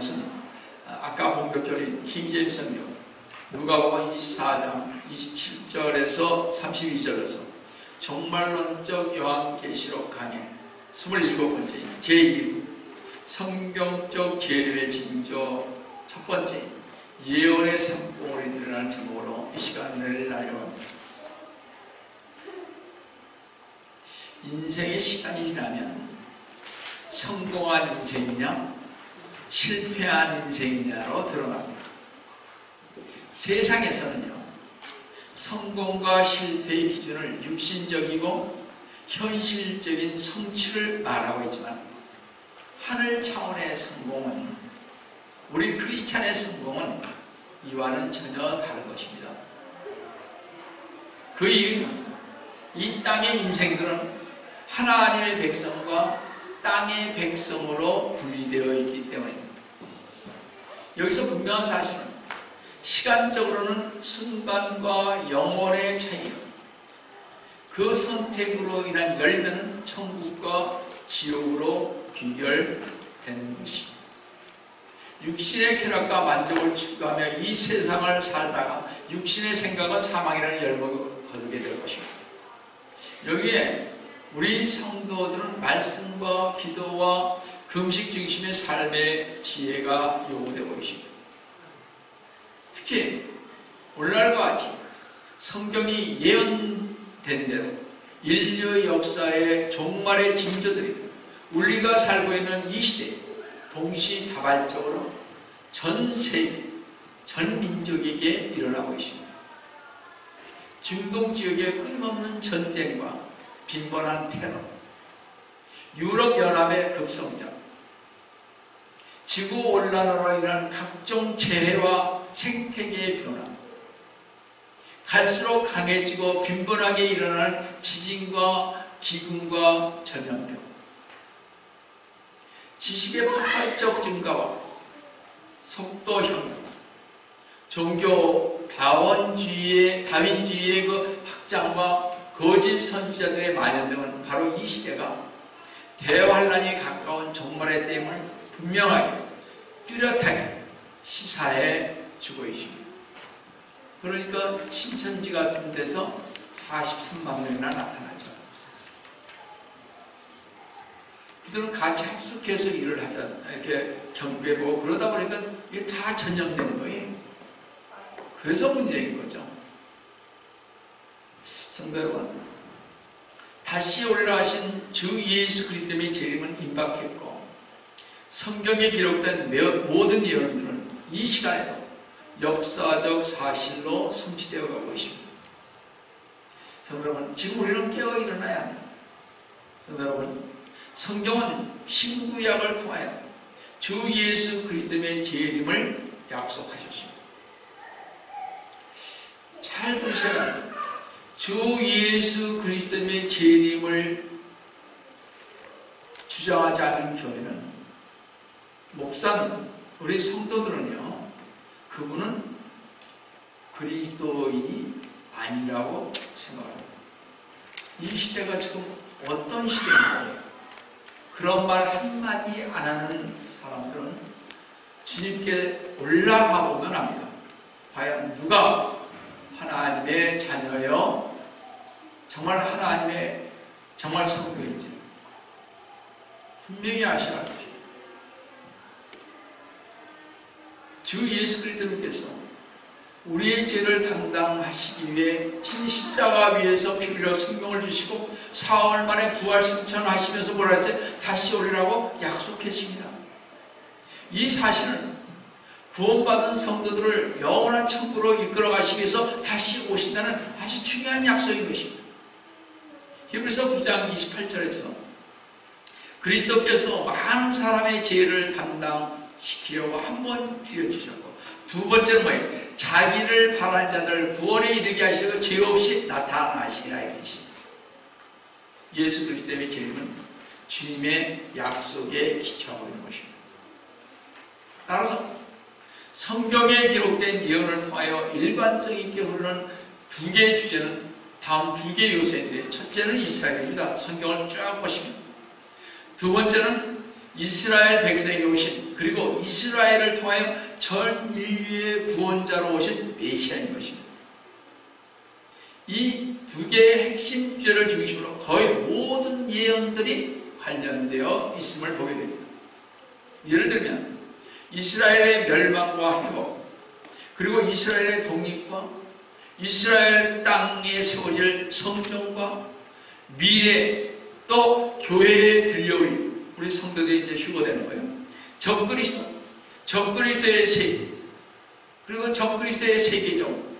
것은 아까 본격적인 킹제임스 성경 누가복음 24장 27절에서 32절에서 종말론적 요한계시록 강의 27번째 제2 성경적 재료의 징조 첫 번째 예언의 성공으로 드러나는 제목으로 이 시간을 나려합니다. 인생의 시간이 지나면 성공한 인생이냐 실패한 인생이냐로 드러납니다. 세상에서는요 성공과 실패의 기준을 육신적이고 현실적인 성취를 말하고 있지만 하늘 차원의 성공은 우리 크리스찬의 성공은 이와는 전혀 다른 것입니다. 그 이유는 이 땅의 인생들은 하나님의 백성과 땅의 백성으로 분리되어 있기 때문입니다. 여기서 분명한 사실은 시간적으로는 순간과 영혼의 차이요. 그 선택으로 인한 열매는 천국과 지옥으로 귀결된 것입니다. 육신의 쾌락과 만족을 추구하며 이 세상을 살다가 육신의 생각은 사망이라는 열목을 거두게 될 것입니다. 여기에 우리 성도들은 말씀과 기도와 금식 중심의 삶의 지혜가 요구되고 있습니다. 특히 오늘날과 같이 성경이 예언된 대로 인류 역사의 종말의 징조들이 우리가 살고 있는 이 시대에 동시다발적으로 전 세계, 전 민족에게 일어나고 있습니다. 중동 지역의 끊임없는 전쟁과 빈번한 테러, 유럽연합의 급성장, 지구온난화로 인한 각종 재해와 생태계의 변화, 갈수록 강해지고 빈번하게 일어나는 지진과 기근과 전염병, 지식의 폭발적 증가와 속도 혁명, 종교 다윈주의의 그 확장과 거짓 선지자들의 만연 등은 바로 이 시대가 대환란이 가까운 종말의 때임을 분명하게 뚜렷하게 시사해 주고 있습니다. 그러니까 신천지 같은 데서 43만 명이나 나타나죠. 그들은 같이 합숙해서 일을 하자 이렇게 경배하고 그러다 보니까 이게 다 전염된 거예요. 그래서 문제인 거죠. 성도 여러분, 다시 오리라 하신 주 예수 그리스도의 재림은 임박했고 성경에 기록된 모든 예언들은 이 시간에도 역사적 사실로 성취되어 가고 있습니다. 성도 여러분, 지금 우리는 깨어 일어나야 합니다. 성도 여러분, 성경은 신구약을 통하여 주 예수 그리스도의 재림을 약속하셨습니다. 잘 보셔야 합니다. 주 예수 그리스도의 재림을 주장하지 않은 교회는, 목사는, 우리 성도들은요, 그분은 그리스도인이 아니라고 생각합니다. 이 시대가 지금 어떤 시대인가요? 그런 말 한마디 안 하는 사람들은 주님께 올라가 보면 압니다. 과연 누가 하나님의 자녀여 정말 하나님의 정말 성도인지 분명히 아셔야 할 것입니다. 주 예수 그리스도께서 우리의 죄를 담당하시기 위해 십자가 위에서 피 흘려 생명을 주시고 4월 만에 부활 승천하시면서 뭐라 했어요? 다시 오리라고 약속했습니다. 이 사실은 구원받은 성도들을 영원한 천국으로 이끌어 가시기 위해서 다시 오신다는 아주 중요한 약속인 것입니다. 히브리서 9장 28절에서 그리스도께서 많은 사람의 죄를 담당시키려고 한 번 드려주셨고, 두 번째는 뭐예요? 자기를 바라는 자들 구원에 이르게 하시고 죄 없이 나타나시리라 이것입니다. 예수 그리스도의 재림은 주님의 약속에 기초하고 있는 것입니다. 따라서 성경에 기록된 예언을 통하여 일관성 있게 흐르는 두 개의 주제는 다음 두 개의 요소인데, 첫째는 이스라엘입니다. 성경을 쭉 보시면. 두 번째는 이스라엘 백성에게 오신, 그리고 이스라엘을 통하여 전 인류의 구원자로 오신 메시아인 것입니다. 이 두 개의 핵심 주제를 중심으로 거의 모든 예언들이 관련되어 있음을 보게 됩니다. 예를 들면 이스라엘의 멸망과 회복, 그리고 이스라엘의 독립과 이스라엘 땅에 세워질 성전과 미래, 또 교회에 들려올 우리 성도들이 이제 휴거되는 거예요. 적그리스도의 세계, 그리고 적그리스도의 세계적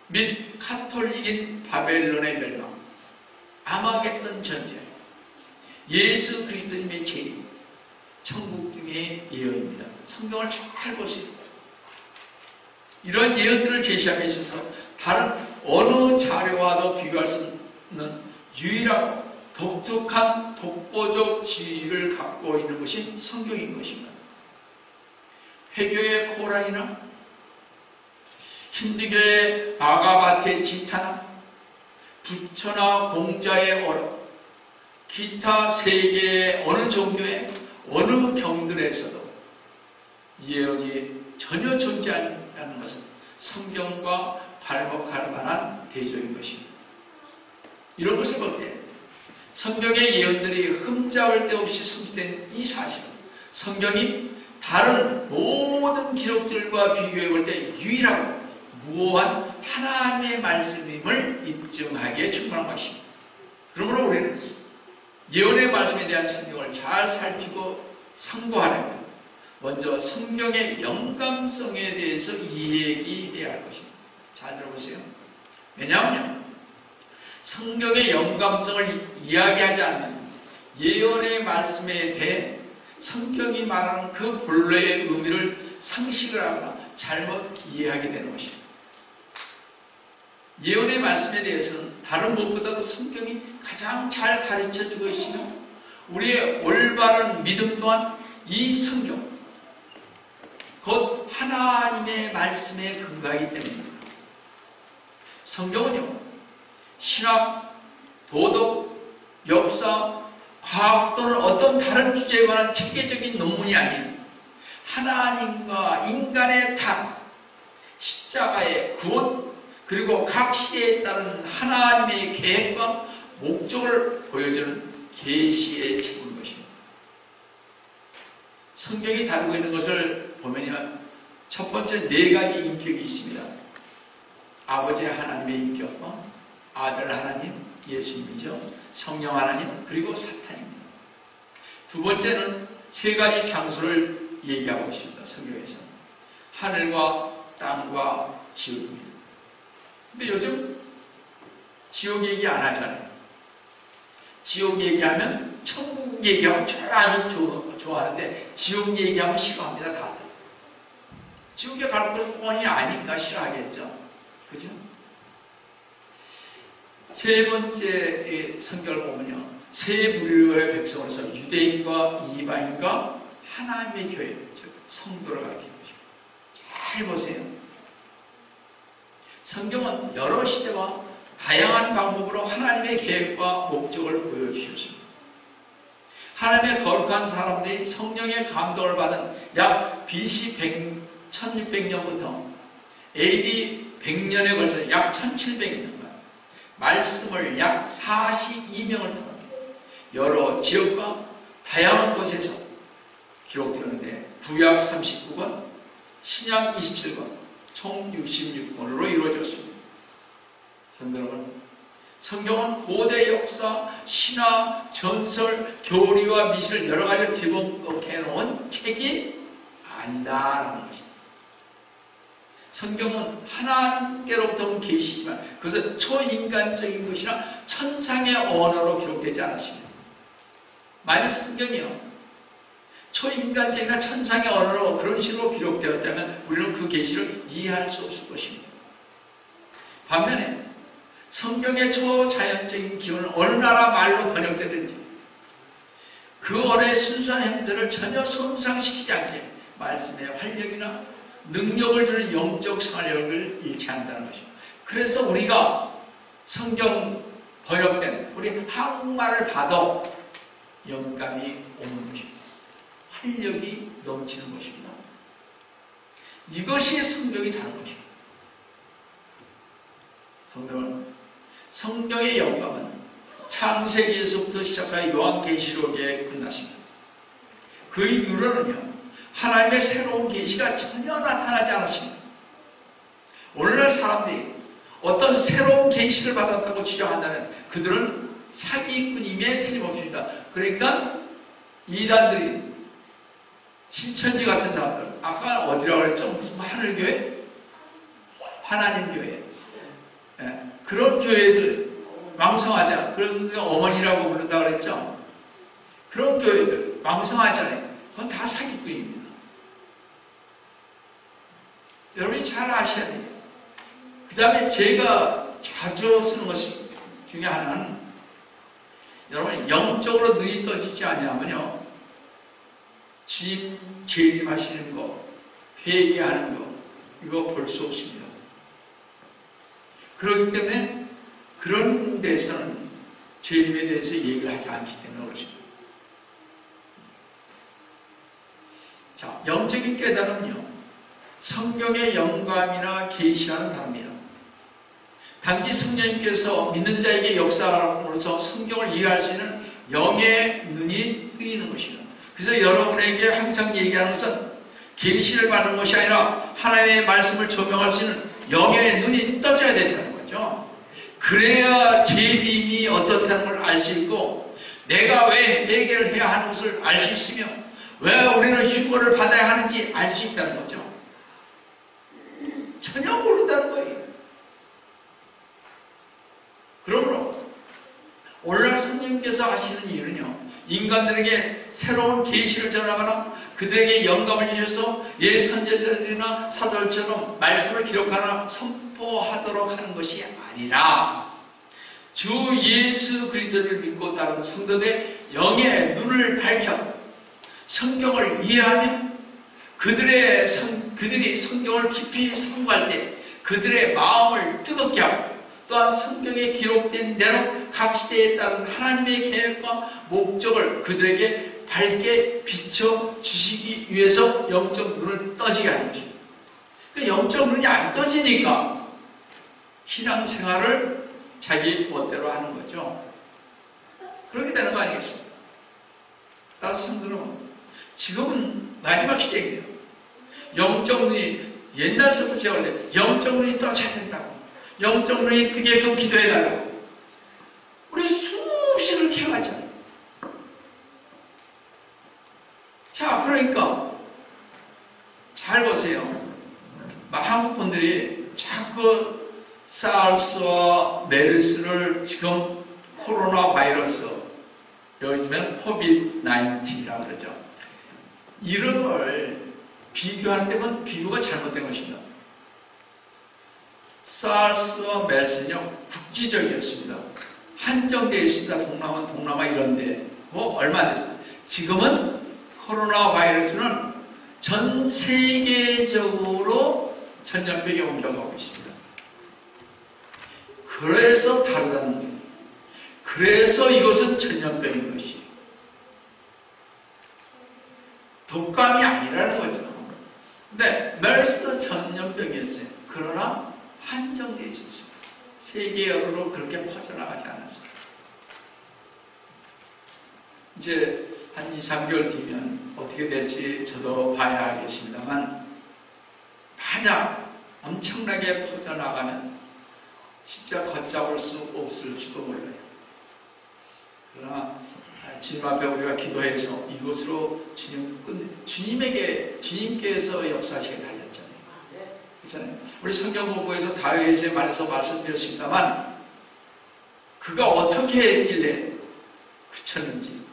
및 카톨릭인 바벨론의 멸망, 아마겟돈 전쟁, 예수 그리스도님의 재림, 천국 등의 예언입니다. 성경을 잘 보세요. 이런 예언들을 제시함에 있어서 다른 어느 자료와도 비교할 수 없는 유일하고 독특한 독보적 지위를 갖고 있는 것이 성경인 것입니다. 회교의 코란이나 힌두교의 바가바트의 지타나 부처나 공자의 어록, 기타 세계의 어느 종교의 어느 경들에서도 예언이 전혀 존재하지 않는 것은 성경과 발목할 만한 대조인 것입니다. 이런 것을 볼 때 성경의 예언들이 흠잡을 데 없이 성취된 이 사실은 성경이 다른 모든 기록들과 비교해 볼 때 유일하고 무오한 하나님의 말씀임을 입증하기에 충분한 것입니다. 그러므로 우리는 예언의 말씀에 대한 성경을 잘 살피고 상고하려면 먼저 성경의 영감성에 대해서 이야기해야 할 것입니다. 잘 들어보세요. 왜냐하면 성경의 영감성을 이야기하지 않는 예언의 말씀에 대해 성경이 말하는 그 본래의 의미를 상식을 하거나 잘못 이해하게 되는 것입니다. 예언의 말씀에 대해서는 다른 무엇보다도 성경이 가장 잘 가르쳐주고 있으며 우리의 올바른 믿음 또한 이 성경, 곧 하나님의 말씀에 근거하기 때문입니다. 성경은요, 신학, 도덕, 역사, 과학 또는 어떤 다른 주제에 관한 체계적인 논문이 아닌 하나님과 인간의 답, 십자가의 구원, 그리고 각 시대에 따른 하나님의 계획과 목적을 보여주는 계시의 책인 것입니다. 성경이 다루고 있는 것을 보면요, 첫 번째 4가지 인격이 있습니다. 아버지 하나님의 인격과 아들 하나님, 예수님이죠. 성령 하나님, 그리고 사탄입니다. 두 번째는 3가지 장소를 얘기하고 있습니다. 성경에서. 하늘과 땅과 지옥입니다. 근데 요즘 지옥 얘기 안 하잖아요. 지옥 얘기하면 천국 얘기하면 좋아서 좋아하는데 지옥 얘기하면 싫어합니다, 다들. 지옥에 갈 뻔히 아니까 싫어하겠죠. 그죠? 세 번째 성경을 보면요, 세 부류의 백성으로서 유대인과 이방인과 하나님의 교회, 즉 성도를 가리키는 것입니다. 잘 보세요. 성경은 여러 시대와 다양한 방법으로 하나님의 계획과 목적을 보여주셨습니다. 하나님의 거룩한 사람들이 성령의 감동을 받은 약 BC 1600년부터 AD 100년에 걸쳐 약 1700년간 말씀을 약 42명을 통해 여러 지역과 다양한 곳에서 기록되었는데 구약 39권, 신약 27권, 총 66권으로 이루어졌습니다. 성도 여러분, 성경은 고대 역사, 신화, 전설, 교리와 미술 여러 가지를 뒤집어해 놓은 책이 아니다라는 것입니다. 성경은 하나님께로부터 온 계시지만 그것은 초인간적인 것이나 천상의 언어로 기록되지 않았습니다. 만약 성경이요, 초인간적이나 천상의 언어로 그런 식으로 기록되었다면 우리는 그 계시를 이해할 수 없을 것입니다. 반면에 성경의 초자연적인 기원은 어느 나라 말로 번역되든지 그 언어의 순수한 형태를 전혀 손상시키지 않게 말씀의 활력이나 능력을 주는 영적 생활력을 잃지 않는다는 것입니다. 그래서 우리가 성경 번역된 우리 한국말을 봐도 영감이 오는 것입니다. 활력이 넘치는 것입니다. 이것이 성경이 다른 것입니다. 성경의 영감은 창세기에서부터 시작하여 요한계시록에 끝났습니다. 그 이후로는요, 하나님의 새로운 계시가 전혀 나타나지 않았습니다. 오늘날 사람들이 어떤 새로운 계시를 받았다고 주장한다면 그들은 사기꾼임에 틀림없습니다. 그러니까 이단들이, 신천지 같은 사람들, 아까 어디라고 그랬죠? 무슨 하늘교회? 하나님교회. 예, 그런 교회들 망성하자. 그래서 어머니라고 부른다고 그랬죠? 그런 교회들 망성하잖아요. 그건 다 사기꾼입니다. 여러분이 잘 아셔야 돼요. 그 다음에 제가 자주 쓰는 것 중에 하나는, 여러분 영적으로 눈이 떠지지 않냐면요, 주님 재림하시는 거, 회개하는 거, 이거 볼 수 없습니다. 그렇기 때문에 그런 데서는 재림에 대해서 얘기를 하지 않기 때문에 그렇습니다. 자, 영적인 깨달음은요, 성경의 영감이나 계시와는 다릅니다. 단지 성령님께서 믿는 자에게 역사함으로써 성경을 이해할 수 있는 영의 눈이 뜨이는 것입니다. 그래서 여러분에게 항상 얘기하는 것은 계시를 받는 것이 아니라 하나님의 말씀을 조명할 수 있는 영의 눈이 떠져야 된다는 거죠. 그래야 재림이 어떻다는 걸 알 수 있고, 내가 왜 회개를 해야 하는 것을 알 수 있으며, 왜 우리는 휴거를 받아야 하는지 알 수 있다는 거죠. 전혀 모른다는 거예요. 그러므로 오늘날 성령님께서 하시는 일은요, 인간들에게 새로운 계시를 전하거나 그들에게 영감을 주셔서 옛 선지자들이나 사도들처럼 말씀을 기록하거나 선포하도록 하는 것이 아니라, 주 예수 그리스도를 믿고 따르는 성도들의 영의 눈을 밝혀 성경을 이해하며 그들이 성경을 깊이 상고할 때 그들의 마음을 뜨겁게 하고, 또한 성경에 기록된 대로 각 시대에 따른 하나님의 계획과 목적을 그들에게 밝게 비춰 주시기 위해서 영적 눈을 떠지게 하는 것입니다. 그 영적 눈이 안 떠지니까 신앙생활을 자기 멋대로 하는 거죠. 그렇게 되는 거 아니겠습니까? 따라서 성도는 지금은 마지막 시대예요. 영적 눈이, 옛날서부터 제가 그랬는데 영적 눈이 떠져야 된다고, 영적 눈이 뜨게끔 기도해달라고 우리 수없이 그렇게 해왔잖아요. 자, 그러니까 잘 보세요. 한국 분들이 자꾸 사르스와 메르스를 지금 코로나 바이러스, 요즘에는 코비드-19이라고 그러죠. 이름을 비교할 때는 비교가 잘못된 것입니다. 사르스와 메르스는요, 국지적이었습니다. 한정되어 있습니다. 동남아, 동남아 이런데 뭐 얼마 안 됐어요. 지금은 코로나 바이러스는 전 세계적으로 전염병이 옮겨가고 있습니다. 그래서 다르다는 거예요. 그래서 이것은 전염병인 것이, 독감이 아니라는 거죠. 근데 메르스도 전염병이었어요. 그러나 한정되어 있었습니다. 세계 여러로 그렇게 퍼져나가지 않았어요. 이제 한 2, 3개월 뒤면 어떻게 될지 저도 봐야 하겠습니다만, 만약 엄청나게 퍼져나가면 진짜 걷잡을 수 없을지도 몰라요. 그러나 주님 앞에 우리가 기도해서 이것으로 주님께서 역사하시게 달렸잖아요. 그렇잖아요. 우리 성경 공부에서 다윗에 관해서 말씀드렸습니다만, 그가 어떻게 했길래 그쳤는지,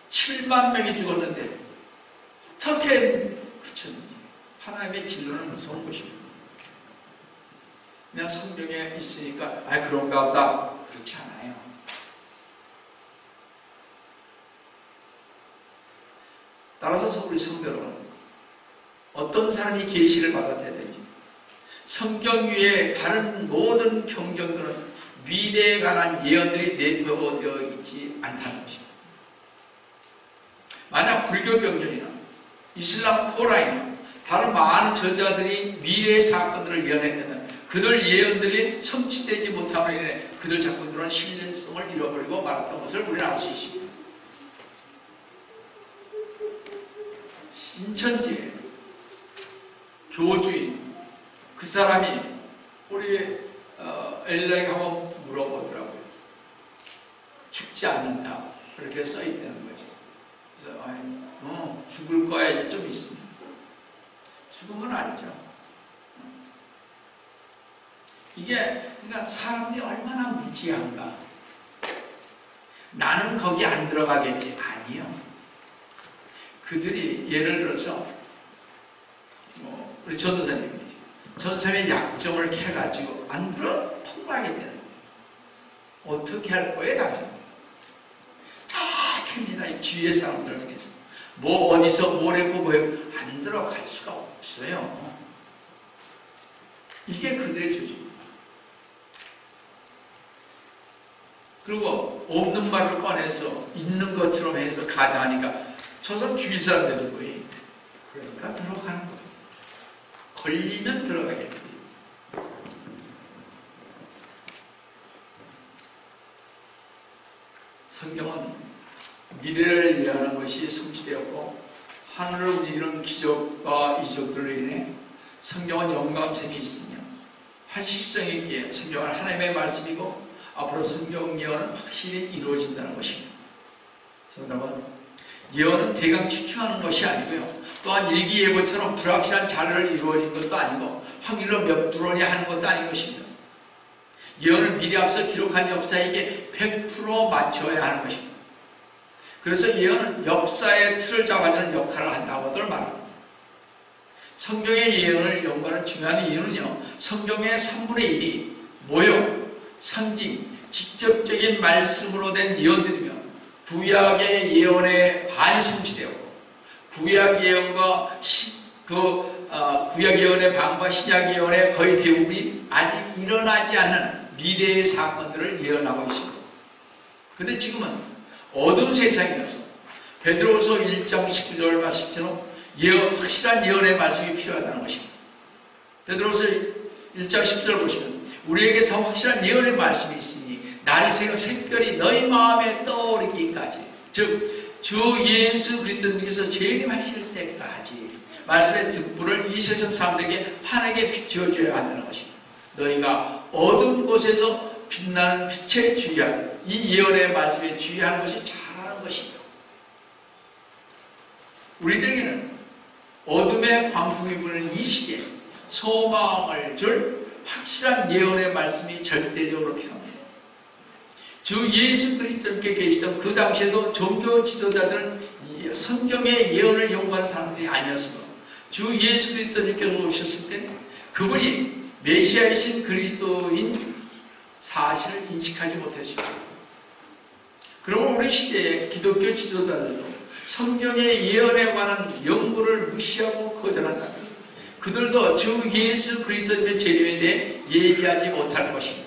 7만 명이 죽었는데 어떻게 그쳤는지, 하나님의 진로는 무서운 것입니다. 그냥 성경에 있으니까 그런가 보다, 그렇지 않아요. 따라서 우리 성도는 어떤 사람이 계시를 받았다든지 성경 위에 다른 모든 경전들은 미래에 관한 예언들이 내포되어 있지 않다는 것입니다. 만약 불교 경전이나 이슬람 코란이요. 다른 많은 저자들이 미래의 사건들을 예언했다면 그들 예언들이 성취되지 못함으로 인해 그들 작품들은 신뢰성을 잃어버리고 말았던 것을 우리는 알 수 있습니다. 신천지의 교주인 그 사람이 우리 엘리야에게 한번 물어보더라고요. 죽지 않는다. 그렇게 써있다는 거죠. 그래서 죽을 거야 이제 좀 있습니다. 죽음은 아니죠. 이게 그러니까 사람들이 얼마나 무지한가. 나는 거기 안 들어가겠지. 아니요. 그들이 예를 들어서 우리 전도사님이 전사의 약점을 캐가지고 안 들어 통과하게 되는 거예요. 어떻게 할 거예요, 당신? 다 캡니다. 이 주위의 사람들 중에서. 뭐 어디서 뭘 했고 뭐 했고 안 들어갈 수가 없어요. 이게 그들의 주제입니다. 그리고 없는 말을 꺼내서 있는 것처럼 해서 가장하니까 저 사람 주위 사람들이 거예요. 그러니까 들어가는 거예요. 걸리면 들어가겠지. 성경은 미래를 예언하는 것이 성취되었고 하늘을 움직이는 기적과 이적들로 인해 성경은 영감성이 있으며 활식성 있기에 성경은 하나님의 말씀이고 앞으로 성경 예언은 확실히 이루어진다는 것입니다. 여러분, 예언은 대강 추측하는 것이 아니고요. 또한 일기예보처럼 불확실한 자료를 이루어진 것도 아니고 확률로 몇 프로냐 하는 것도 아닌 것입니다. 예언을 미리 앞서 기록한 역사에게 100% 맞춰야 하는 것입니다. 그래서 예언은 역사의 틀을 잡아주는 역할을 한다고들 말합니다. 성경의 예언을 연구하는 중요한 이유는요. 성경의 3분의 1이 모형, 상징, 직접적인 말씀으로 된 예언들이며 구약의 예언의 반이 성취되었고 구약 예언과 구약 예언의 반과 신약 예언의 거의 대부분이 아직 일어나지 않는 미래의 사건들을 예언하고 있습니다. 그런데 지금은 어두운 세상이라서 베드로후서 1장 19절 말씀처럼 확실한 예언의 말씀이 필요하다는 것입니다. 베드로후서 1장 19절 보시면 우리에게 더 확실한 예언의 말씀이 있으니 날이 새가 새별이 너희 마음에 떠오르기까지 즉 주 예수 그리스도님께서 재림하실 때까지 말씀의 등불을 이 세상 사람들에게 환하게 비추어줘야 한다는 것입니다. 너희가 어두운 곳에서 빛나는 빛에 주의하라. 이 예언의 말씀에 주의하는 것이 잘하는 것입니다. 우리들에게는 어둠의 광풍이 부는 이 시기에 소망을 줄 확실한 예언의 말씀이 절대적으로 필요합니다. 주 예수 그리스도께 계시던 그 당시에도 종교 지도자들은 성경의 예언을 연구하는 사람들이 아니었으므로 주 예수 그리스도님께서 오셨을 때 그분이 메시아이신 그리스도인 사실을 인식하지 못했습니다. 그러면 우리 시대의 기독교 지도자들도 성경의 예언에 관한 연구를 무시하고 거절한다. 그들도 주 예수 그리스도의 재림에 대해 예비하지 못할 것입니다.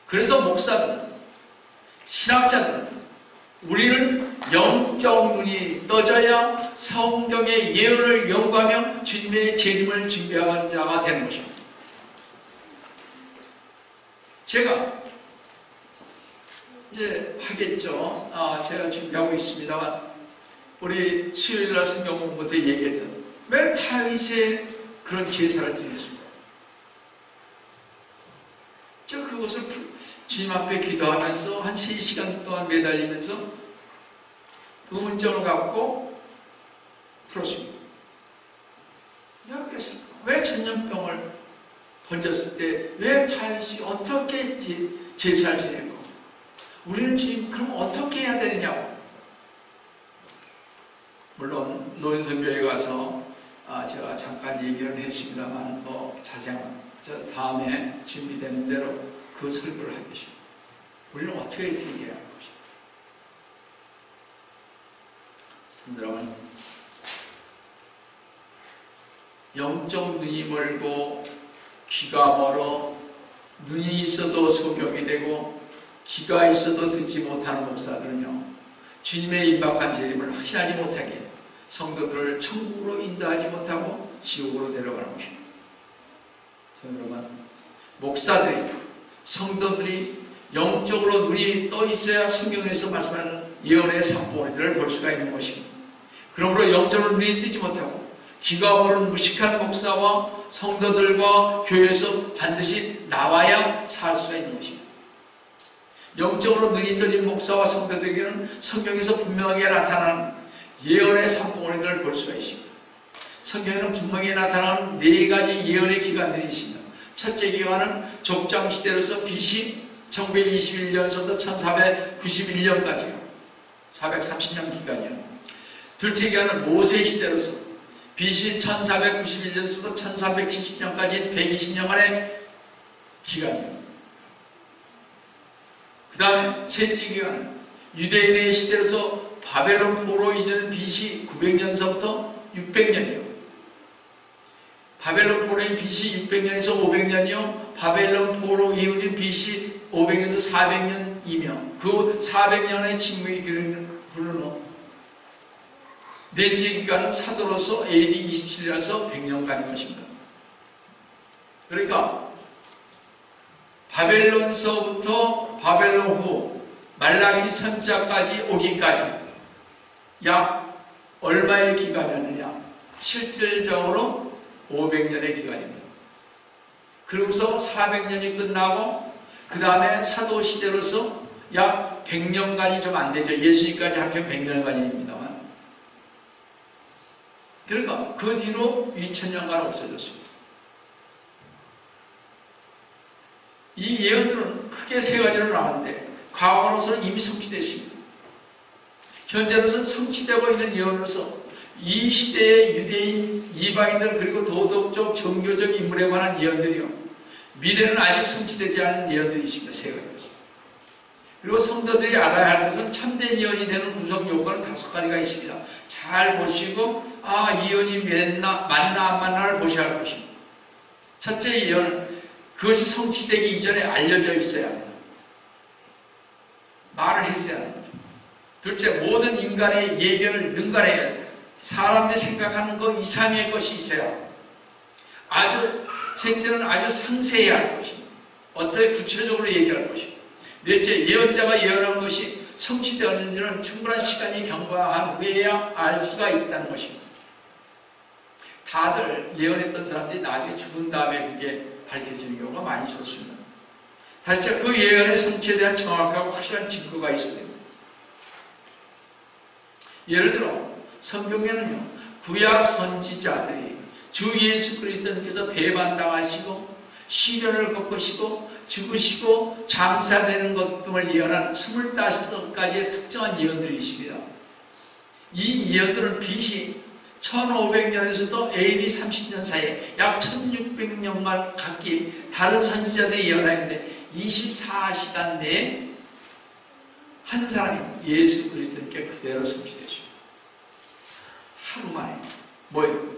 그래서 목사들은, 신학자들은 우리는 영적 눈이 떠져야 성경의 예언을 연구하며 주님의 재림을 준비하는 자가 되는 것입니다. 제가 이제 하겠죠. 제가 준비하고 있습니다만 우리 수요일날 성경 공부 때 얘기했던 왜 다윗의 그런 제사를 드렸습니까? 제가 그것을 주님 앞에 기도하면서 한 3시간 동안 매달리면서 의문점을 갖고 풀었습니다. 왜 그랬을까? 왜 전염병을 번졌을 때 왜 다윗이 어떻게 제사를 지냈고 우리는 지금 그럼 어떻게 해야 되느냐고. 물론 노인선교에 가서 제가 잠깐 얘기를 했습니다만 자세한 저 다음에 준비되는 대로 그 설교를 하겠습니다. 우리는 어떻게 해야 하는 것입니다. 여러분, 영적 눈이 멀고 귀가 멀어 눈이 있어도 소경이 되고 귀가 있어도 듣지 못하는 목사들은요, 주님의 임박한 재림을 확신하지 못하게 성도들을 천국으로 인도하지 못하고 지옥으로 데려가는 것입니다. 여러분, 목사들이, 성도들이 영적으로 눈이 떠 있어야 성경에서 말씀하는 예언의 산봉우리들을 볼 수가 있는 것입니다. 그러므로 영적으로 눈이 뜨지 못하고 귀가 모르는 무식한 목사와 성도들과 교회에서 반드시 나와야 살 수가 있는 것입니다. 영적으로 눈이 떠진 목사와 성도들에게는 성경에서 분명하게 나타나는 예언의 산봉우리들을 볼 수가 있습니다. 성경에는 분명히 나타나는 4가지 예언의 기간들이 있습니다. 첫째 기간은 족장시대로서 BC 1921년서부터 1491년까지요. 430년 기간이요. 둘째 기간은 모세 시대로서 BC 1491년서부터 1370년까지 120년간의 기간이요. 그 다음에 셋째 기간은 유대인의 시대로서 바벨론 포로 이전 BC 900년서부터 600년이요. 바벨론 포로인 BC 600년에서 500년이요. 바벨론 포로 이후인 BC 500년도 400년이며 그 400년의 침묵이 부르는 넷째 기간은 사도로서 AD 27년에서 100년간인 것입니다. 그러니까 바벨론서부터 바벨론 후 말라기 선지자까지 오기까지 약 얼마의 기간이었느냐? 실질적으로 500년의 기간입니다. 그러고서 400년이 끝나고 그 다음에 사도시대로서 약 100년간이 좀 안 되죠. 예수님까지 합하면 100년간입니다만. 그러니까 그 뒤로 2000년간 없어졌습니다. 이 예언들은 크게 3가지로 나오는데 과거로서는 이미 성취됐습니다. 현재로서는 성취되고 있는 예언으로서 이 시대의 유대인, 이방인들 그리고 도덕적, 종교적 인물에 관한 예언들이요. 미래는 아직 성취되지 않은 예언들이 있습니다. 3가지. 그리고 성도들이 알아야 할 것은 참된 예언이 되는 구성 요건은 5가지가 있습니다. 잘 보시고 이 예언이 맞나 안 맞나를 보셔야 할 것입니다. 첫째 예언은 그것이 성취되기 이전에 알려져 있어야 합니다. 말을 했어야 합니다. 둘째, 모든 인간의 예견을 능가해야 합니다. 사람들이 생각하는 것 이상의 것이 있어야 합니다. 셋째는 아주 상세해야 할 것입니다. 어떻게 구체적으로 얘기할 것입니다. 넷째, 예언자가 예언한 것이 성취되었는지는 충분한 시간이 경과한 후에야 알 수가 있다는 것입니다. 다들 예언했던 사람들이 나중에 죽은 다음에 그게 밝혀지는 경우가 많이 있었습니다. 다시 그 예언의 성취에 대한 정확하고 확실한 증거가 있어야 됩니다. 예를 들어 성경에는요, 구약 선지자들이 주 예수 그리스도께서 배반당하시고 시련을 겪으시고 죽으시고 장사되는 것 등을 예언한 25가지의 특정한 예언들이 있습니다. 이 예언들은 BC 1500년에서도 AD 30년 사이에 약 1600년간 각기 다른 선지자들이 예언하였는데 24시간 내에 한 사람이 예수 그리스도께 그대로 성취되십니다. 하루 만에 뭐예요?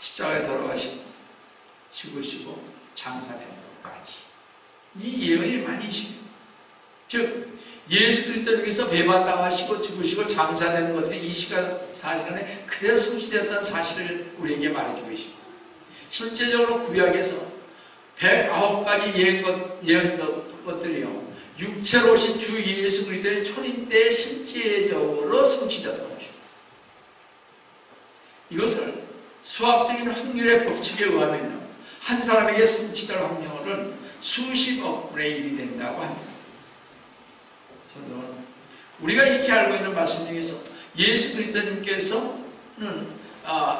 십자가에 돌아가시고 죽으시고 장사되는 것까지 이 예언이 많이 있습니다. 즉 예수 그리스도께서 배반당하시고 죽으시고 장사되는 것들이 24시간에 그대로 성취되었다는 사실을 우리에게 말해주고 있습니다. 실제적으로 구약에서 109가지 예언 것들이요, 육체로 오신 주 예수 그리스도의 초림 때 실제적으로 성취되었던 것입니다. 이것을 수학적인 확률의 법칙에 의하면요, 한 사람에게 성취될 확률은 수십억 분의 1이 된다고 합니다. 우리가 익히 알고 있는 말씀 중에서 예수 그리스도님께서는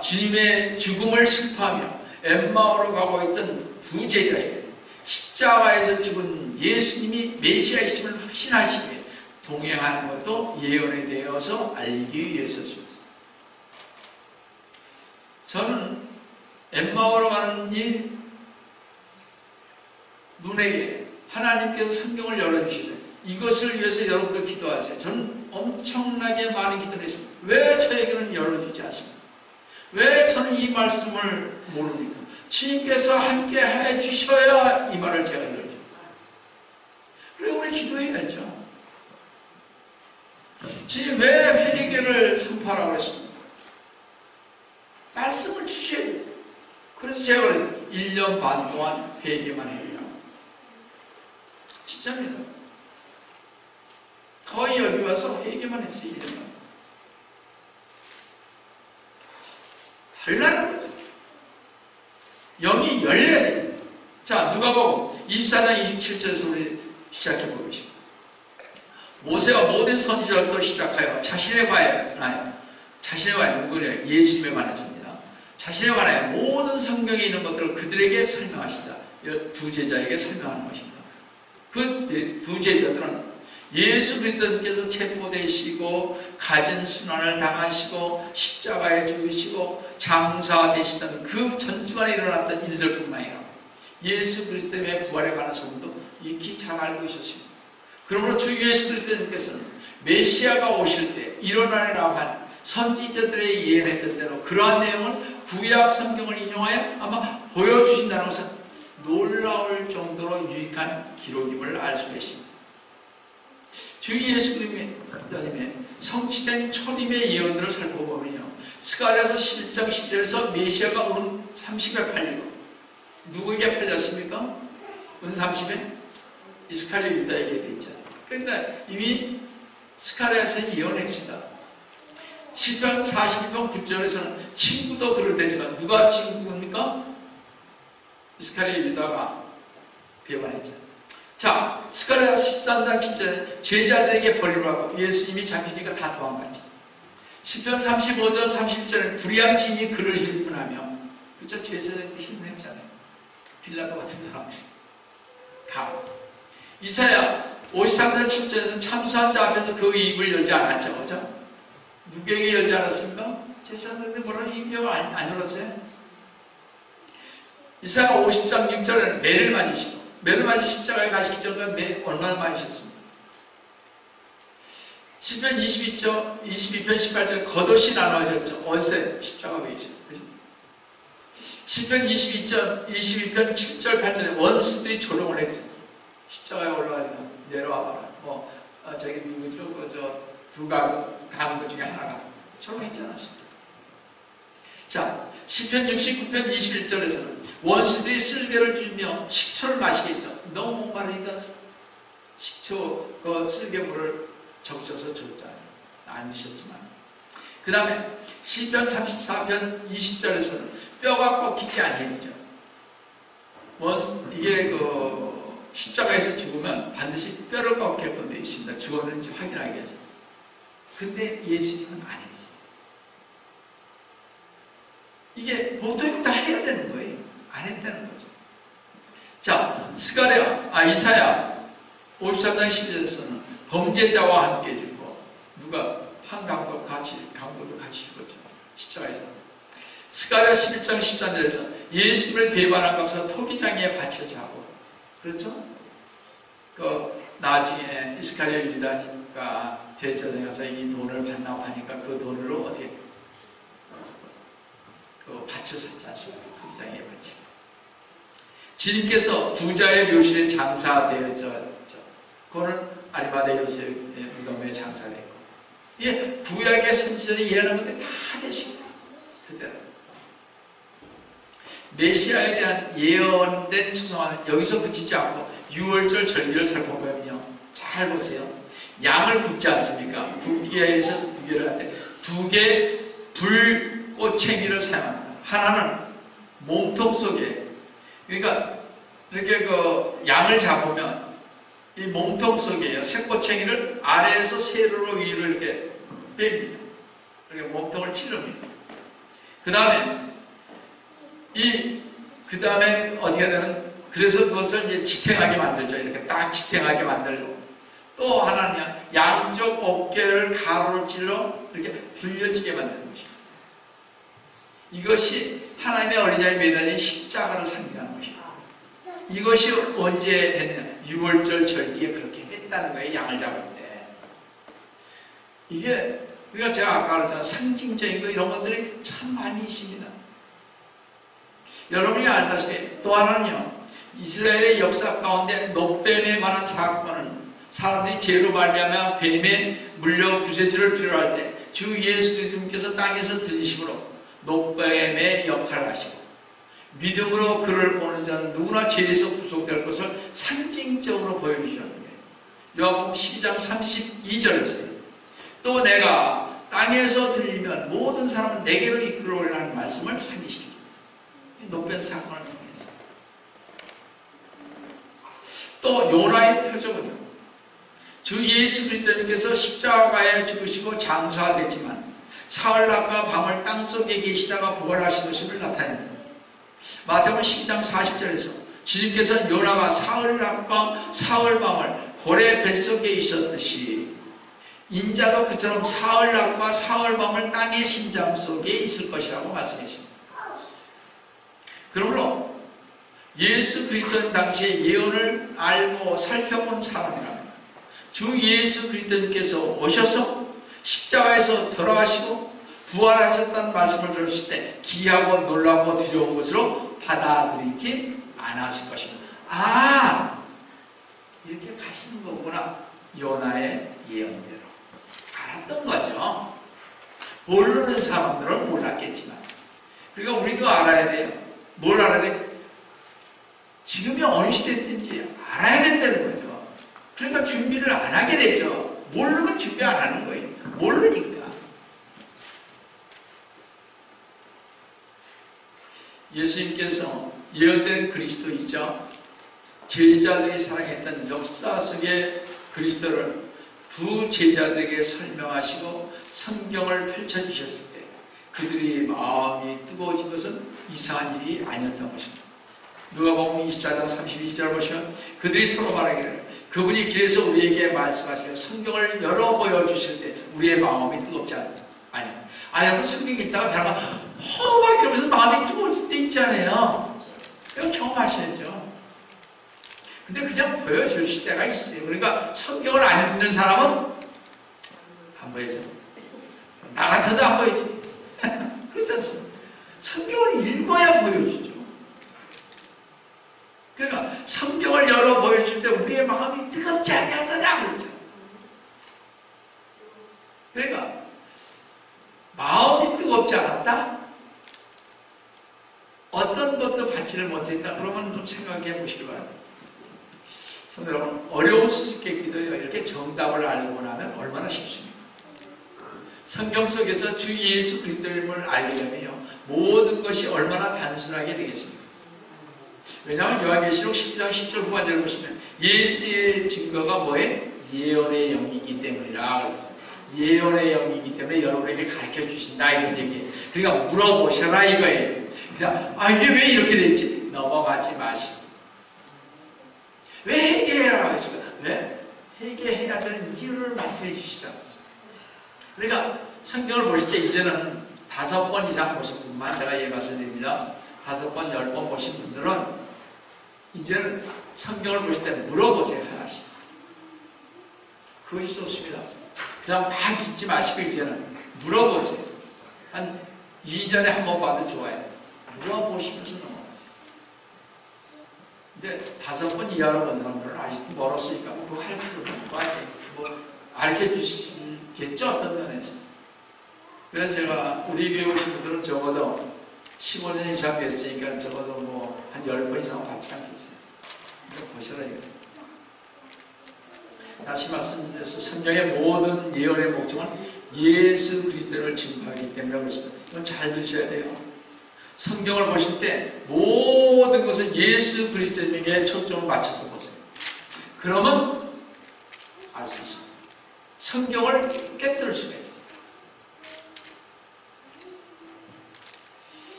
주님의 죽음을 슬퍼하며 엠마오로 가고 있던 두 제자에게 십자가에서 죽은 예수님이 메시아이심을 확신하시기에 동행하는 것도 예언에 대해서 알리기 위해서입니다. 저는 엠마오로 가는지 눈에게 하나님께서 성경을 열어주시죠. 이것을 위해서 여러분도 기도하세요. 저는 엄청나게 많은 기도를 했습니다. 왜 저에게는 열어주지 않습니까? 왜 저는 이 말씀을 모릅니까? 주님께서 함께 해주셔야 이 말을 제가 열죠. 그리고 우리 기도해야죠. 주님 왜 회개를 선포하라고 했습니까? 말씀을 주셔야 돼요. 그래서 제가 그래서 1년 반 동안 회개만 해요. 진짜입니다. 거의 여기 와서 회개만 했어요. 1년 반. 달라는 거죠. 영이 열려야 돼요. 자, 누가복음 24장 27절에서 우리 시작해 보겠습니다. 모세와 모든 선지자부터 시작하여 자신에 관하여 누구냐? 예수님에 관해서입니다. 자신에 관하여 모든 성경에 있는 것들을 그들에게 설명하시다. 두 제자에게 설명하는 것입니다. 그 두 제자들은 예수 그리스도께서 체포되시고 가진 순환을 당하시고 십자가에 죽으시고 장사되시던 그 전주간에 일어났던 일들뿐만 아니라 예수 그리스도의 부활에 관한 소문도 익히 잘 알고 있었습니다. 그러므로 주 예수 그리스도께서는 메시아가 오실 때 일어나리라고 한 선지자들의 예언했던 대로 그러한 내용을 구약 성경을 인용하여 아마 보여주신다는 것은 놀라울 정도로 유익한 기록임을 알 수 계십니다. 주 예수 그리스도님의 성취된 초림의 예언들을 살펴보면요, 스가랴서 11장 10절에서 메시아가 은 30에 팔리고 누구에게 팔렸습니까? 은 30에 이스카리오 유다에게 돼 있잖아요. 그러니까 이미 스가랴에서 예언했습니다. 시편 42편 9절에서는 친구도 그럴 때지만 누가 친구입니까? 이스카리오 유다가 배반했죠. 자, 스가랴 13장 7절에 제자들에게 버리라고 하고 예수님이 잡히니까 다 도망갔죠. 시편 35절 31절에 불의한 증인이 그를 힐문하며, 그렇죠? 제자들한테 힐문했잖아요. 빌라도 같은 사람들이 다. 이사야 53절 7절에는 참수한 자 앞에서 그 입을 열지 않았죠. 그렇죠? 누구에게 열지 않았습니까? 제자들한테 뭐라고 입을 안 열었어요? 이사야 50장 6절에는 매를 맞으시고, 매를 맞으 십자가에 가시기 전에 매 얼마나 맞으셨습니까? 시편 22편 18절에 겉옷이 나눠졌죠. 어디서 십자가 위에 있어요. 시편 22편 7절 8절에 원수들이 조롱을 했죠. 십자가에 올라가지고 내려와봐라. 저기 누구죠? 두 가문 중에 하나가 조롱했지 않았습니까? 자, 시편 69편 21절에서는 원수들이 쓸개를 주며 식초를 마시겠죠. 너무 목마르니까 식초, 쓸개물을 적셔서 줬잖아요. 안 드셨지만. 그 다음에 시편 34편 20절에서는 뼈가 꺾이지 아니했죠. 이게 십자가에서 죽으면 반드시 뼈를 꺾일 건데 있습니다. 죽었는지 확인하기 위해서. 근데 예수님은 안 했어요. 이게 보통 다 해야 되는 거예요. 안 했다는 거죠. 자, 이사야 53장 12절에서는 범죄자와 함께 죽고, 누가 강도도 같이 죽었죠. 십자가에서. 스가랴 11장 13절에서 예수님을 배반한 값으로 토기장에 밭을 사고, 그렇죠? 나중에 이스카리오 유다니까 대제사장에 가서 이 돈을 반납 하니까 그 돈으로 어떻게 밭을 샀지 않습니까? 토기장에 밭을. 주님께서 부자의 묘실에 장사되었죠. 그거는 아리마대 요셉의 무덤에 장사됐고, 이게 구약의 선지자들이 예언한 것들이 다 되십니다. 그대로. 메시아에 대한 예언된 초성화는 여기서 그치지 않고 6월절 절기를 살펴보면요, 잘 보세요. 양을 굽지 않습니까? 굽기 위해서 두 개를 하는데, 두 개 불꽃챙이를 사용합니다. 하나는 몸통 속에, 그러니까 이렇게 양을 잡으면 이 몸통 속에 새꼬챙이를 아래에서 세로로 위로 이렇게 뺍니다. 이렇게 몸통을 찌릅니다. 그 다음에 어떻게 되는, 그래서 그것을 이제 지탱하게 만들죠. 이렇게 딱 지탱하게 만들고, 또 하나는 양쪽 어깨를 가로로 찔러 이렇게 들려지게 만드는 것입니다. 이것이 하나님의 어린 양이 매달린 십자가를 상징하는 것입니다. 이것이 언제 했냐? 6월절 절기에 그렇게 했다는 거예요. 양을 잡을 때. 이게 우리가 제가 아까 그랬잖아요. 상징적인 거 이런 것들이 참 많이 있습니다. 여러분이 알다시피 또 하나는요, 이스라엘의 역사 가운데 노뱀에 관한 사건은 사람들이 죄로 말미암아 뱀에 물려 구세주를 필요할 때 주 예수 그리스도께서 땅에서 들리심으로 노뱀의 역할을 하시고 믿음으로 그를 보는 자는 누구나 죄에서 구속될 것을 상징적으로 보여주시는 거예요. 요한복음 12장 32절에서요. 또 내가 땅에서 들리면 모든 사람은 내게로 이끌어오리라는 말씀을 상기시킵니다. 노뱀 사건을 통해서. 또 요나의 표적은요. 주 예수 그리스도님께서 십자가에 죽으시고 장사되지만 사흘낮과 밤을 땅속에 계시다가 부활하신 것을 나타냅니다. 마태복음 12장 40절에서 주님께서는 요나가 사흘낮과 사흘밤을 고래 뱃속에 있었듯이 인자도 그처럼 사흘낮과 사흘밤을 땅의 심장 속에 있을 것이라고 말씀하십니다. 그러므로 예수 그리스도는 당시에 예언을 알고 살펴본 사람이랍니다. 주 예수 그리스도님께서 오셔서 십자가에서 돌아가시고 부활하셨다는 말씀을 들었을 때 기이하고 놀라고 두려운 것으로 받아들이지 않았을 것입니다. 아! 이렇게 가시는 거구나. 요나의 예언대로. 알았던 거죠. 모르는 사람들은 몰랐겠지만. 그러니까 우리도 알아야 돼요. 뭘 알아야 돼? 지금이 어느 시대든지 알아야 된다는 거죠. 그러니까 준비를 안 하게 되죠. 모르면 준비 안 하는 거예요. 모르니까. 예수님께서 예언된 그리스도이죠. 제자들이 사랑했던 역사 속의 그리스도를 두 제자들에게 설명하시고 성경을 펼쳐주셨을 때 그들이 마음이 뜨거워진 것은 이상한 일이 아니었던 것입니다. 누가복음 24장 32절 보시면 그들이 서로 말하기를 그분이 길에서 우리에게 말씀하시며 성경을 열어 보여주실 때 우리의 마음이 뜨겁지 않아요. 여러분 성경 읽다가 배가 막 이러면서 마음이 뜨거워질 때 있잖아요. 이거 경험하셔야죠. 근데 그냥 보여주실 때가 있어요. 그러니까 성경을 안 읽는 사람은 안 보여죠. 나 같아도 안 보이지. 그렇지 않습니까? 성경을 읽어야 보여주죠. 그러니까 성경을 열어 보여줄 때 우리의 마음이 뜨겁지 아니하더냐 그러죠. 그러니까 마음이 뜨겁지 않았다? 어떤 것도 받지를 못했다? 그러면 좀 생각해 보시기 바랍니다. 성도 여러분, 어려운 수수께끼도요 이렇게 정답을 알고 나면 얼마나 쉽습니까? 성경 속에서 주 예수 그리스도임을 알려면요 모든 것이 얼마나 단순하게 되겠습니까? 왜냐하면 요한계시록 12장 10절 후반절을 보시면 예수의 증거가 뭐예요? 예언의 영이기 때문이라. 예언의 영이기 때문에 여러분에게 가르쳐 주신다 이런 얘기예요. 그러니까 물어보셔라 이거예요. 그래서 이게 왜 이렇게 됐지? 넘어가지 마시고 왜 회개해라 하시고 왜? 회개해야 되는 이유를 말씀해 주시잖아요. 그러니까 성경을 보실 때 이제는 5번 이상 보신 분만 제가 예 말씀드립니다. 5번, 10번 보신 분들은 이제는 성경을 보실 때 물어보세요. 하나씩. 그것이 좋습니다. 그냥 막 잊지 마시고 이제는 물어보세요. 한 2년에 한 번 봐도 좋아요. 물어보시면서 넘어가세요. 근데 5번 이하로 본 사람들은 아직도 멀었으니까 그거 할 필요는 뭐 알게 주시겠죠? 어떤 면에서. 그래서 제가 우리 교회 오신 분들은 적어도 15년 이상 됐으니까 적어도 뭐 한 10번 이상 받지 않겠어요. 보시라 이거. 다시 말씀드려서 성경의 모든 예언의 목적은 예수 그리스도를 증거하기 때문에 그렇습니다. 이건 잘 들으셔야 돼요. 성경을 보실 때 모든 것은 예수 그리스도에게 초점을 맞춰서 보세요. 그러면 알 수 있습니다. 성경을 깨뜨릴 수가 있어요.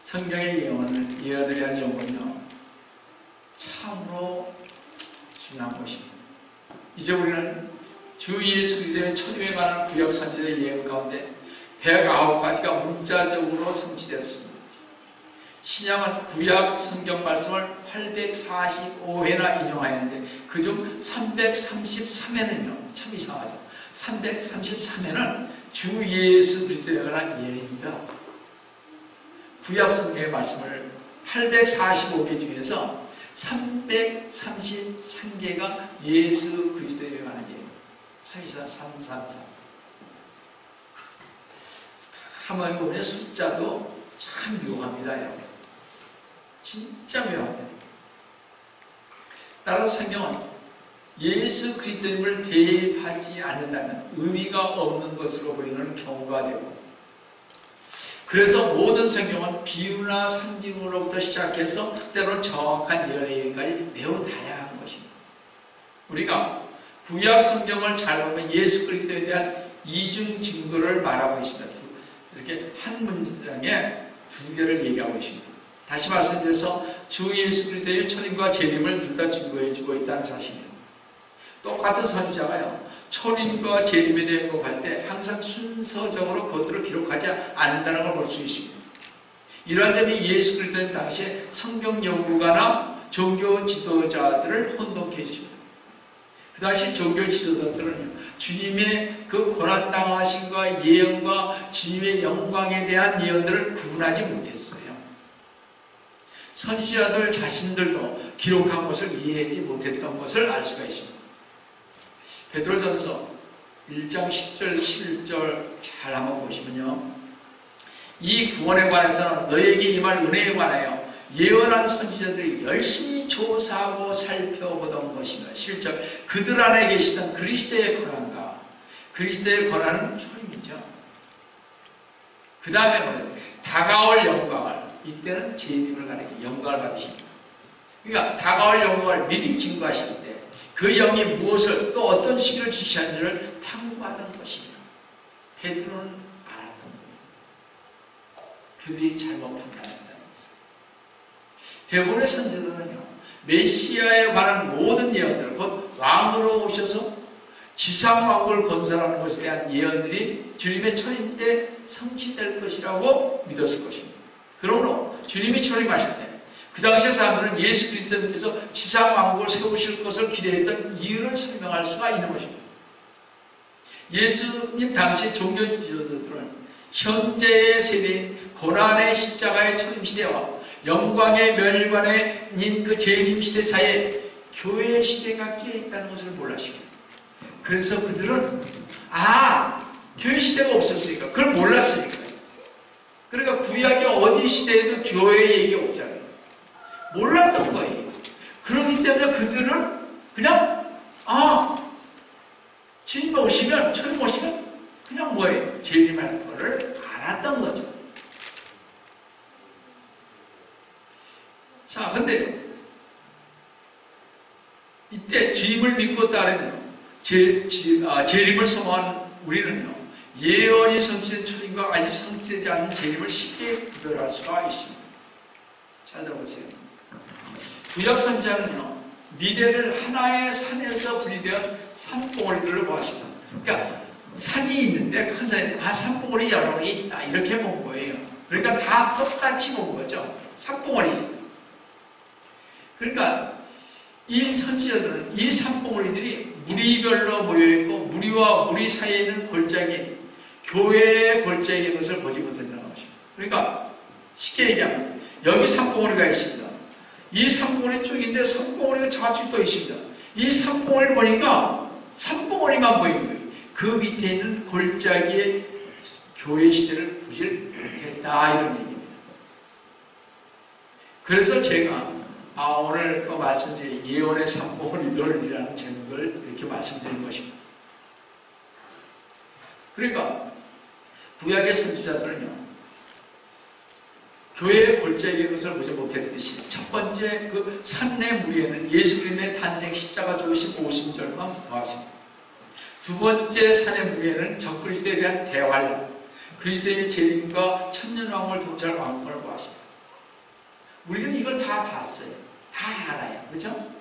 성경의 예언을 위한 연구는요 참으로 중요한 것입니다. 이제 우리는 주 예수 그리스도의 천국에 관한 구약 선지자의 예언 가운데 109가지가 문자적으로 성취됐습니다. 신약은 구약 성경 말씀을 845회나 인용하였는데 그중 333회는요 참 이상하죠. 333회는 주 예수 그리스도에 관한 예언입니다. 구약 성경의 말씀을 845개 중에서 333개가 예수 그리스도에 관한 얘기예요. 사이사 333. 가만히 보면 숫자도 참 묘합니다. 진짜 묘합니다. 따라서 성경은 예수 그리스도님을 대입하지 않는다면 의미가 없는 것으로 보이는 경우가 되고, 그래서 모든 성경은 비유나 상징으로부터 시작해서 때로는 정확한 예언까지 매우 다양한 것입니다. 우리가 구약 성경을 잘 보면 예수 그리스도에 대한 이중 증거를 말하고 있습니다. 이렇게 한 문장에 두 개를 얘기하고 있습니다. 다시 말씀드려서 주 예수 그리스도의 초림과 재림을 둘 다 증거해주고 있다는 사실입니다. 똑같은 선지자가요, 초림과 재림에 대해 언급할 때 항상 순서적으로 그것들을 기록하지 않는다는 걸 볼 수 있습니다. 이러한 점이 예수 그리스도님 당시에 성경 연구가나 종교 지도자들을 혼동케 해줍니다. 그 당시 종교 지도자들은 주님의 그 고난당하심과 예언과 주님의 영광에 대한 예언들을 구분하지 못했어요. 선지자들 자신들도 기록한 것을 이해하지 못했던 것을 알 수가 있습니다. 베드로전서 1장 10절 11절 잘 한번 보시면요, 이 구원에 관해서는 너에게 임할 은혜에 관하여 예언한 선지자들이 열심히 조사하고 살펴보던 것이며, 실적 그들 안에 계시던 그리스도의 권한과, 그리스도의 권한은 초림이죠. 그 다음에 뭐예요? 다가올 영광을, 이때는 재림을 가리켜 영광을 받으십니다. 그러니까 다가올 영광을 미리 증거하실 때 그 영이 무엇을 또 어떤 시기를 지시하는지를 탐구하던 것이며, 베드로는 알았던 거예요. 그들이 잘못 판단했다는 것을. 대부분의 선지자들은요, 메시아에 관한 모든 예언들, 곧 왕으로 오셔서 지상왕국을 건설하는 것에 대한 예언들이 주님의 초림 때 성취될 것이라고 믿었을 것입니다. 그러므로 주님이 초림하실 때 그 당시의 사람들은 예수 그리스도님께서 지상왕국을 세우실 것을 기대했던 이유를 설명할 수가 있는 것입니다. 예수님 당시 종교 지도자들은 현재의 세대인 고난의 십자가의 초림 시대와 영광의 멸관인 그 재림 시대 사이에 교회의 시대가 끼어 있다는 것을 몰랐습니다. 그래서 그들은 교회 시대가 없었으니까, 그걸 몰랐으니까. 그러니까 구약의 어디 시대에도 교회의 얘기가 없잖아요. 몰랐던 거예요. 그렇기 때문에 그들은 그냥 주님 오시면, 초림 오시면 그냥 뭐예요? 재림할 거를 알았던 거죠. 자, 근데 이때 주임을 믿고 따르면 재림을 소망한 우리는요, 예언이 성취된 초림과 아직 성취되지 않은 재림을 쉽게 구별할 수가 있습니다. 찾아보세요. 구약 선지자는요, 미래를 하나의 산에서 분리된 산봉우리들을 보았습니다. 그러니까 산이 있는데 큰 산이, 산봉우리 여러 개 있다, 이렇게 본 거예요. 그러니까 다 똑같이 본 거죠. 산봉우리. 그러니까 이 선지자들은 이 산봉우리들이 무리별로 모여있고, 무리와 무리 사이에 있는 골짜기, 교회의 골짜기인 것을 보지 못한다는 것입니다. 그러니까 쉽게 얘기하면 여기 산봉우리가 있습니다. 이 산봉우리 쪽인데 산봉우리가 저쪽 또 있습니다. 이 산봉우리를 보니까 산봉우리만 보이는 거예요. 그 밑에 있는 골짜기의 교회 시대를 보지 못했다, 이런 얘기입니다. 그래서 제가 오늘 말씀드린 예언의 산봉우리들이라는 제목을 이렇게 말씀드린 것입니다. 그러니까 구약의 선지자들은요, 교회의 골짜기의 것을 보지 못했듯이 첫 번째 그 산내 무리에는 예수 그리스도의 탄생, 십자가 죽으신 오순절만 보았습니다. 두 번째 산의 무리에는 적그리스도에 대한 대환란, 그리스도의 재림과 천년왕국을 통치할 왕권을 보았습니다. 우리는 이걸 다 봤어요. 다 알아요. 그죠?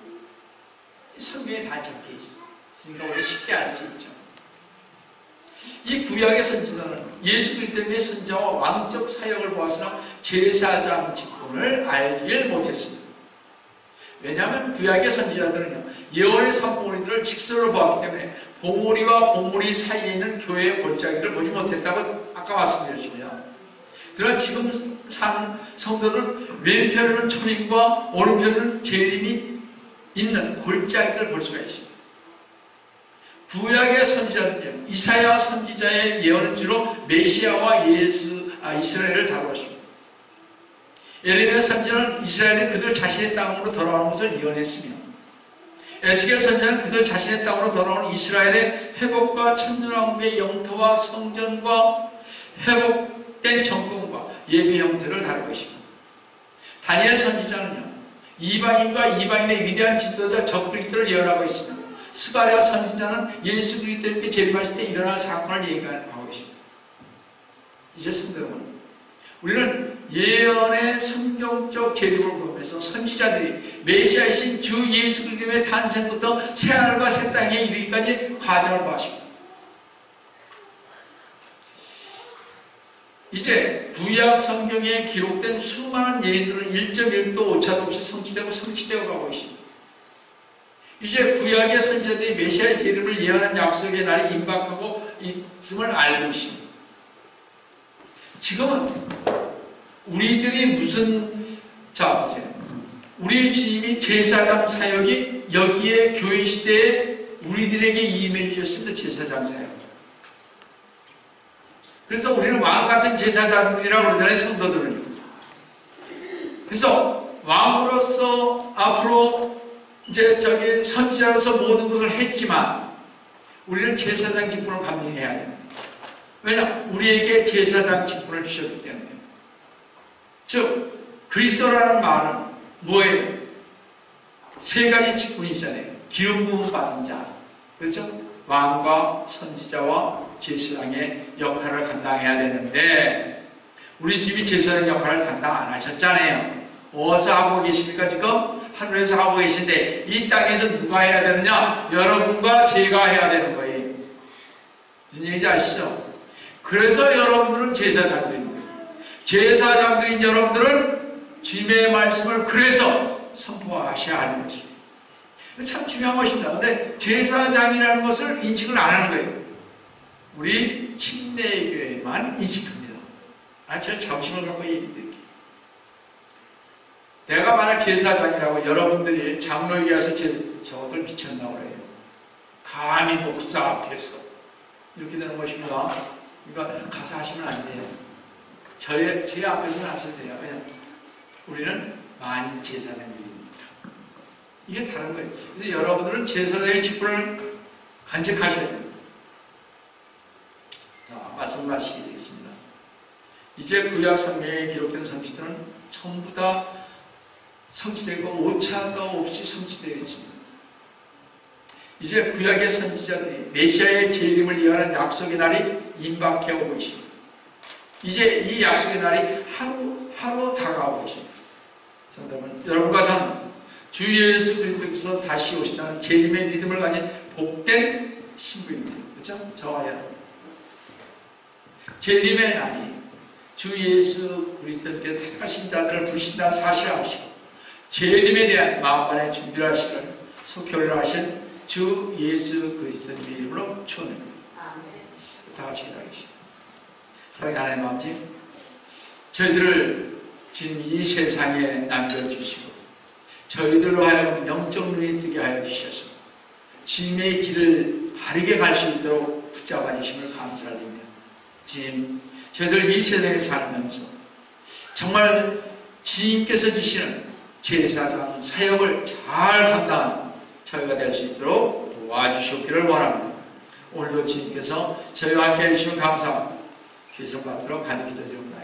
성경에 다 적혀 있으니까 우리 쉽게 알 수 있죠. 이 구약의 선지자는 예수 그리스도의 선자와 왕적 사역을 보았으나 제사장 직분을 알질 못했습니다. 왜냐하면 구약의 선지자들은요, 예언의 산봉우리들을 직선으로 보았기 때문에 봉우리와 봉우리 사이에 있는 교회의 골짜기를 보지 못했다고 아까 말씀드렸습니다. 그러나 지금 사는 성도들은 왼편에는 초림과 오른편에는 재림이 있는 골짜기를 볼 수가 있습니다. 구약의 선지자들, 이사야 선지자의 예언은 주로 메시아와 이스라엘을 다루었습니다. 예레미야 선지자는 이스라엘이 그들 자신의 땅으로 돌아오는 것을 예언했으며, 에스겔 선지자는 그들 자신의 땅으로 돌아오는 이스라엘의 회복과 천년왕국의 영토와 성전과 회복된 정권과 예배 형태를 다루고 있습니다. 다니엘 선지자는요, 이방인과 이방인의 위대한 지도자 적그리스도를 예언하고 있습니다. 스가랴 선지자는 예수 그리스도께 재림하실 때 일어날 사건을 예언하고 있습니다. 이제 성도 여러분, 우리는 예언의 성경적 재림을 보면서 선지자들이 메시아이신 주 예수 그리스도의 탄생부터 새하늘과 새 땅에 이르기까지 과정을 보았습니다. 이제 구약 성경에 기록된 수많은 예언들은 1.1도 오차도 없이 성취되고 가고 있습니다. 이제 구약의 선지자들이 메시아의 재림을 예언한 약속의 날이 임박하고 있음을 알고 있습니다. 지금은 우리들이 보세요. 우리 주님이 제사장 사역이 여기에 교회 시대에 우리들에게 임해 주셨습니다. 제사장 사역. 그래서 우리는 왕 같은 제사장들이라고 그러잖아요, 성도들은요. 그래서 왕으로서 앞으로 선지자로서 모든 것을 했지만 우리는 제사장 직분을 감당해야 됩니다. 왜냐? 우리에게 제사장 직분을 주셨기 때문에. 즉, 그리스도라는 말은 뭐예요? 세 가지 직분이잖아요. 기름 부음 받은 자, 그렇죠? 왕과 선지자와 제사장의 역할을 감당해야 되는데 우리 집이 제사장 역할을 감당 안 하셨잖아요. 어디서 하고 계십니까? 지금 하늘에서 하고 계신데 이 땅에서 누가 해야 되느냐? 여러분과 제가 해야 되는 거예요. 무슨 얘기인지 아시죠? 그래서 여러분들은 제사장들인 거예요. 제사장들인 여러분들은 주님의 말씀을 그래서 선포하셔야 하는 것이에요. 참 중요한 것입니다. 근데 제사장이라는 것을 인식을 안 하는 거예요. 우리 침례교회만 인식합니다. 제가 점심을 갖고 얘기 드릴게요. 내가 만약 제사장이라고 여러분들이 장로에게 와서 저것들 미쳤나 그래요. 감히 목사 앞에서 이렇게 되는 것입니다. 그러니까 가서 하시면 안 돼요. 제 앞에서는 하셔도 돼요. 왜냐하면 우리는 만인 제사장들입니다. 이게 다른 거예요. 그래서 여러분들은 제사장의 직분을 간직하셔야 됩니다. 자, 말씀하시게 되겠습니다. 이제 구약 성경에 기록된 성취들은 전부 다 성취되고 오차도 없이 성취되어 있습니다. 이제 구약의 선지자들이 메시아의 재림을 예언한 약속의 날이 임박해 오고 있습니다. 이제 이 약속의 날이 하루 다가오고 있습니다. 성도분, 여러분과 저는 주 예수 그리스도께서 다시 오신다는 재림의 믿음을 가진 복된 신부입니다. 그렇죠? 저와 여러분. 재림의 날이 주 예수 그리스도께 택하신 자들을 부르신다는 사실을 아시고 재림에 대한 마음만의 준비를 하시기를 속히 하실 주 예수 그리스도의 이름으로 축원합니다. 다 같이 기도하겠습니다. 사랑하는 하나님 아버지, 저희들을 지금 이 세상에 남겨주시고 저희들로 하여금 영적 눈이 뜨게 하여 주셔서 주님의 길을 바르게 갈 수 있도록 붙잡아 주심을 감사드립니다. 주님, 저희들 이 세상에 살면서 정말 주님께서 주시는 제사장 사역을 잘 감당하는 저희가 될 수 있도록 도와주시기를 원합니다. 오늘도 주님께서 저희와 함께 해주시면 감사합니다. 귀성 받도록 간절히 기도드립니다.